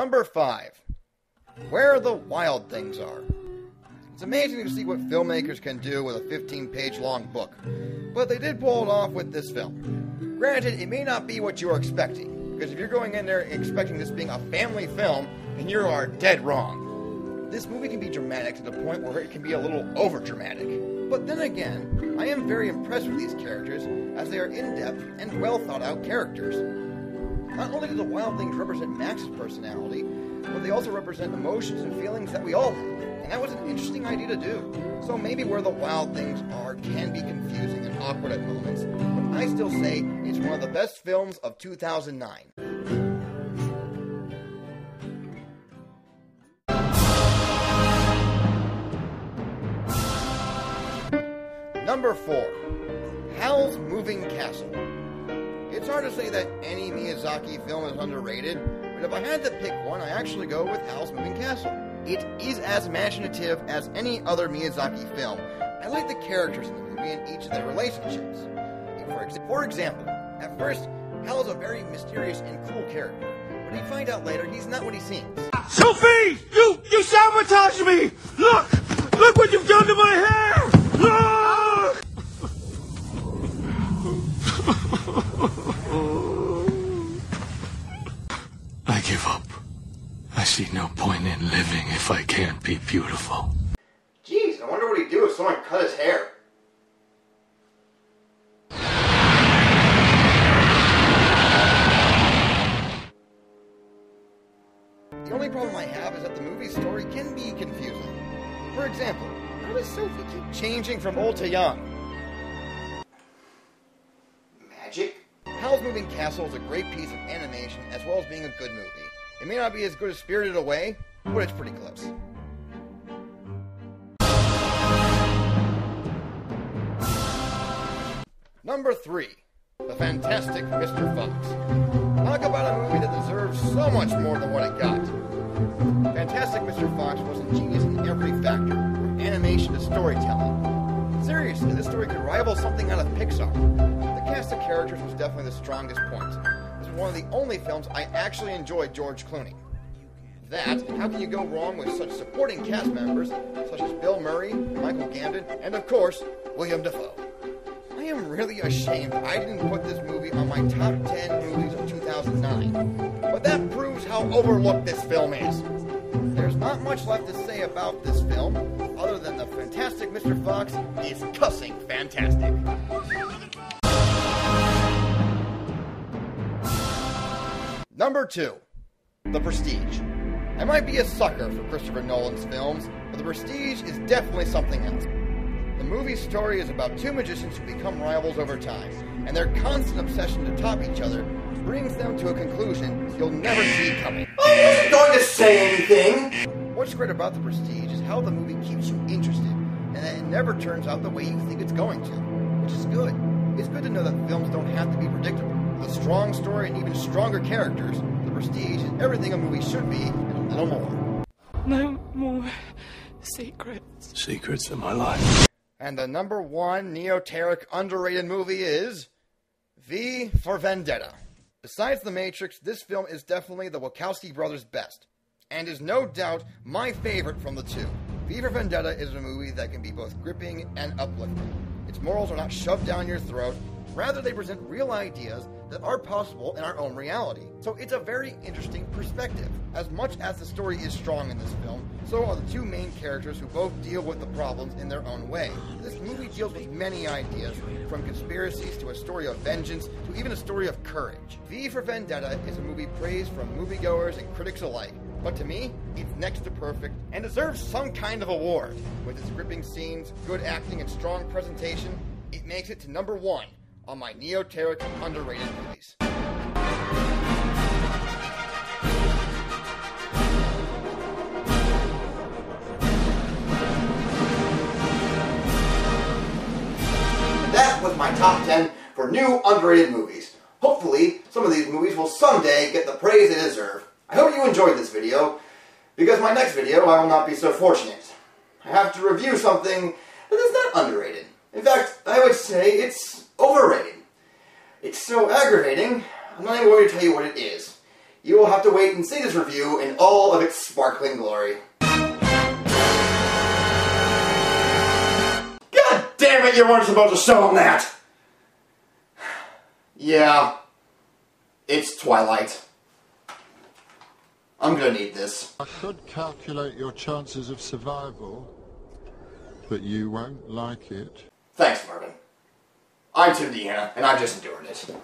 Number 5. Where the Wild Things Are. It's amazing to see what filmmakers can do with a 15-page long book, but they did pull it off with this film. Granted, it may not be what you are expecting, because if you're going in there expecting this being a family film, then you are dead wrong. This movie can be dramatic to the point where it can be a little over-dramatic. But then again, I am very impressed with these characters, as they are in-depth and well-thought-out characters. Not only do the Wild Things represent Max's personality, but they also represent emotions and feelings that we all have. And that was an interesting idea to do. So maybe Where the Wild Things Are can be confusing and awkward at moments, but I still say it's one of the best films of 2009. Number 4. Howl's Moving Castle. It's hard to say that any Miyazaki film is underrated, but if I had to pick one, I actually go with Howl's Moving Castle. It is as imaginative as any other Miyazaki film. I like the characters in the movie and each of their relationships. For example, at first, Hal is a very mysterious and cool character, but you find out later he's not what he seems. Sophie! You sabotaged me! Look what you've done to my hair! Look! I give up. I see no point in living if I can't be beautiful. Jeez, I wonder what he'd do if someone cut his hair. The only problem I have is that the movie's story can be confusing. For example, how does Sophie keep changing from old to young? Magic? Howl's Moving Castle is a great piece of animation as well as being a good movie. It may not be as good as Spirited Away, but it's pretty close. Number 3. The Fantastic Mr. Fox. Talk about a movie that deserves so much more than what it got. Fantastic Mr. Fox was ingenious in every factor, from animation to storytelling. Seriously, this story could rival something out of Pixar. The cast of characters was definitely the strongest point. This was one of the only films I actually enjoyed George Clooney. That, and how can you go wrong with such supporting cast members such as Bill Murray, Michael Gambon, and of course, William Dafoe. I am really ashamed I didn't put this movie on my top 10 movies of 2009. But that proves how overlooked this film is. There's not much left to say about this film, other than the Fantastic Mr. Fox is cussing fantastic. Number 2. The Prestige. I might be a sucker for Christopher Nolan's films, but The Prestige is definitely something else. The movie's story is about two magicians who become rivals over time, and their constant obsession to top each other brings them to a conclusion you'll never see coming. I wasn't going to say anything! What's great about The Prestige is how the movie keeps you interested, and that it never turns out the way you think it's going to, which is good. It's good to know that films don't have to be predictable. With a strong story and even stronger characters, The Prestige is everything a movie should be, and a little more. No more secrets. Secrets in my life. And the number 1 Neoteric underrated movie is V for Vendetta. Besides The Matrix, this film is definitely the Wachowski brothers' best, and is no doubt my favorite from the two. V for Vendetta is a movie that can be both gripping and uplifting. Its morals are not shoved down your throat, rather they present real ideas that are possible in our own reality. So it's a very interesting perspective. As much as the story is strong in this film, so are the two main characters who both deal with the problems in their own way. This movie deals with many ideas, from conspiracies to a story of vengeance to even a story of courage. V for Vendetta is a movie praised from moviegoers and critics alike, but to me, it's next to perfect and deserves some kind of award. With its gripping scenes, good acting, and strong presentation, it makes it to number 1 on my Neoteric underrated movies. That was my top 10 for new underrated movies. Hopefully, some of these movies will someday get the praise they deserve. I hope you enjoyed this video, because my next video I will not be so fortunate. I have to review something that is not underrated. In fact, I would say it's overrated. It's so aggravating, I'm not even going to tell you what it is. you will have to wait and see this review in all of its sparkling glory. God damn it, you weren't supposed to show him that! Yeah, it's Twilight. I'm gonna need this. I could calculate your chances of survival, but you won't like it. Thanks, Marvin. I'm Timdiana, and I've just endured it.